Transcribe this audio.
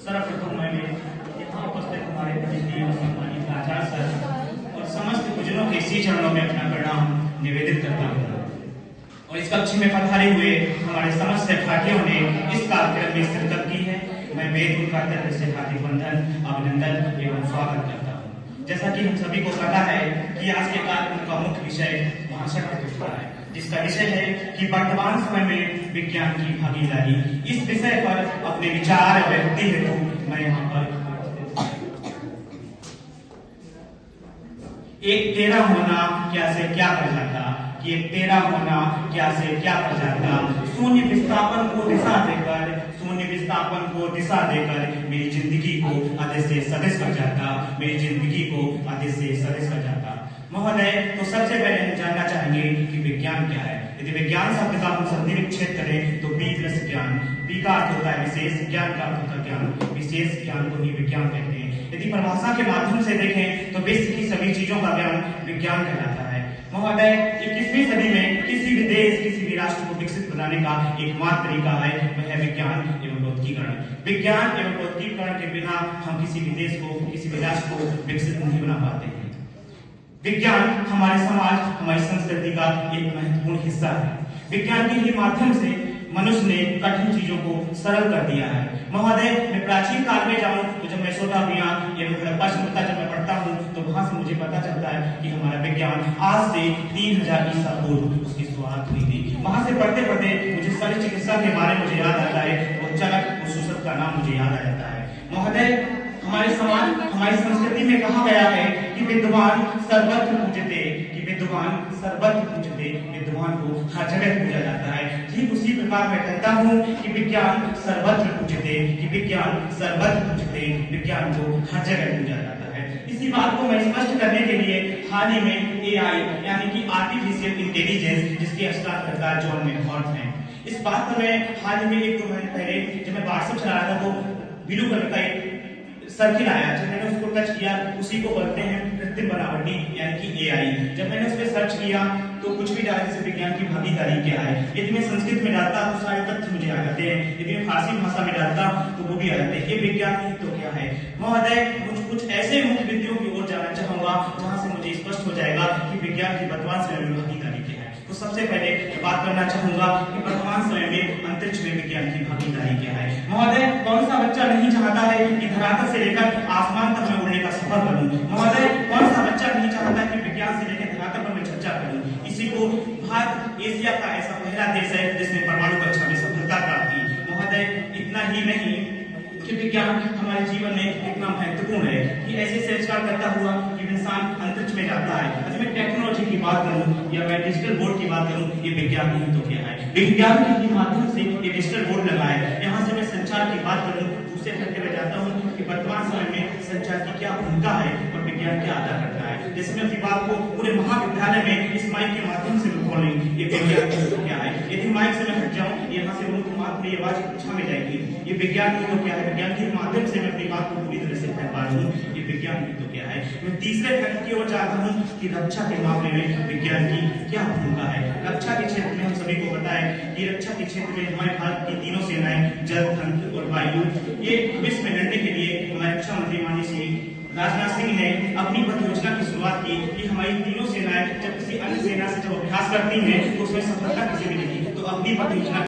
सर्वप्रथम मैं यहाँ उपस्थित हमारे पूजनीय और सम्मानित आचार्य सर और समस्त गुरुजनों के इसी चरणों में अपना प्रणाम निवेदित करता हूँ। और इस कक्ष में पधारे हुए हमारे समस्त सहपाठियों ने इस कार्यक्रम में शिरकत की है। मैं वेद उनका तरफ से हार्दिक वंदन, अभिनंदन एवं स्वागत करता हूँ। जैसा कि हम सभी को पता है कि आज के कार्यक्रम का मुख्य विषय महाशक्ति है, जिसका विषय है कि वर्तमान समय में विज्ञान की भागीदारी। इस विषय पर अपने विचार और व्यक्ति हेतु मैं यहाँ पर एक तेरा होना क्या से क्या कर जाता, कि एक तेरा होना क्या से क्या कर जाता, शून्य विस्थापन को दिशा देकर, शून्य विस्थापन को दिशा देकर मेरी जिंदगी को अधिक से सदिश कर जाता, मेरी जिंदगी को अधिक से सदिश कर जाता। महोदय, तो सबसे पहले हम जानना चाहेंगे कि विज्ञान क्या है। यदि विज्ञान शब्द का हम संधि विच्छेद करें तो बी प्लस ज्ञान, बी का अर्थ होता है विशेष, ज्ञान का अर्थ होता है ज्ञान, विशेष ज्ञान को ही विज्ञान कहते हैं। यदि परिभाषा के माध्यम से देखें तो विश्व की सभी चीजों का ज्ञान विज्ञान कहलाता है। महोदय, 21वीं सदी में किसी भी देश, किसी भी राष्ट्र को विकसित बनाने का एकमात्र तरीका है वह है विज्ञान एवं भौतिकीकरण। विज्ञान एवं भौतिकीकरण के बिना हम किसी भी देश को, किसी भी राष्ट्र को विकसित नहीं बना पाते हैं। विज्ञान हमारे समाज, हमारी संस्कृति का एक महत्वपूर्ण हिस्सा है। विज्ञान के ही माध्यम से मनुष्य ने कठिन चीजों को सरल कर दिया है। महोदय, मैं प्राचीन काल में जाऊं तो जब मेसोपोटामिया एवं हड़प्पा सभ्यता जब मैं पढ़ता हूं तो वहां से मुझे पता चलता है कि हमारा विज्ञान आज से 3000 ईसा पूर्व उसकी शुरुआत हुई थी। वहां से पढ़ते पढ़ते मुझे शल्य चिकित्सा के बारे में मुझे याद आता है और चरक और सुसत का नाम मुझे याद आ जाता है। महोदय, हमारे समाज, हमारी संस्कृति में कहा गया है कि विद्वान सर्वत्र पूजते, कि विद्वान सर्वत्र पूजते, विद्वान को हर जगह पूजा जाता है। ठीक उसी प्रकार मैं कहता हूँ कि विज्ञान सर्वत्र पूजते, कि विज्ञान सर्वत्र पूजते, विज्ञान को हर जगह पूजा जाता है। इसी बात को मैं स्पष्ट करने के लिए हाल ही में AI यानी कि आर्टिफिशियल इंटेलिजेंस, जिसके स्थापकर्ता जॉन मैकहॉर्ट हैं, इस बात पर मैं हाल ही में 1-2 महीने पहले जब मैं व्हाट्सएप चला रहा था तो ब्लू कलर का एक सर्किल आया। जब मैंने उसको टच किया, उसी को बोलते हैं कृत्रिम बनावटी यानी कि AI। जब मैंने उस पर सर्च किया तो कुछ भी डालने से विज्ञान की भागीदारी क्या है। यदि मैं संस्कृत में डालता तो सारे तथ्य मुझे आ जाते हैं, यदि मैं फारसी भाषा में डालता तो वो भी आ जाते हैं। ये विज्ञान तो क्या है। महोदय, कुछ ऐसे मुख्य बिंदुओं की ओर जाना चाहूंगा जहां से मुझे स्पष्ट हो जाएगा कि विज्ञान की वर्तमान समय में भागीदारी क्या है। तो सबसे पहले बात करना चाहूंगा कि वर्तमान समय में अंतरिक्ष में विज्ञान की भागीदारी क्या है। महोदय, कौन सा बच्चा नहीं चाहता है कि धरातल से लेकर आसमान तक मैं उड़ने का सफर करूं। महोदय, कौन सा बच्चा नहीं चाहता कि विज्ञान से लेकर धरातल पर मैं चर्चा करूं। इसी को भारत एशिया का ऐसा पहला देश है जिसने परमाणु कक्षा में सफलता प्राप्त की। महोदय, इतना ही नहीं कि विज्ञान हमारे जीवन में इतना महत्वपूर्ण है कि ऐसे से आविष्कार करता हुआ कि इंसान अंतरिक्ष में जाता है। अगर मैं टेक्नोलॉजी की बात करूं या मैं डिजिटल बोर्ड की बात करूं, ये विज्ञान नहीं तो क्या है। विज्ञान के माध्यम से ये डिजिटल बोर्ड लगा है। यहाँ से मैं संचार की बात करूं, दूसरे घंटे में जाता हूँ कि वर्तमान समय में संचार की क्या भूमिका है और विज्ञान क्या अदा करता है। जैसे मैं अपनी बात को पूरे महाविद्यालय में इस माइक के माध्यम से बोलूं, ये विज्ञान क्या है। यदि माइक से मैं हट जाऊं, यहाँ से बोलूं तो आपकी आवाज कक्षा में जाएगी, ये विज्ञान नहीं तो क्या है। विज्ञान के माध्यम से मैं अपनी बात को पूरी तरह से कह पा रहा हूँ, ये विज्ञान नहीं तो क्या है। मैं तीसरे फैक्ट की ओर जाता हूँ कि रक्षा के मामले में विज्ञान की क्या भूमिका है। रक्षा के क्षेत्र में हम सभी को पता है कि रक्षा के क्षेत्र में हमारे भारत की तीनों सेनाएं, जल, थल और वायु, ये विश्व में लड़ने के लिए हमारे रक्षा मंत्री माननीय श्री राजनाथ सिंह ने अपनी पद योजना की शुरुआत की कि हमारी तीनों सेनाएं जब किसी अन्य सेना से जब अभ्यास करती हैं तो उसमें सफलता किसी भी नहीं, तो अपनी पद योजना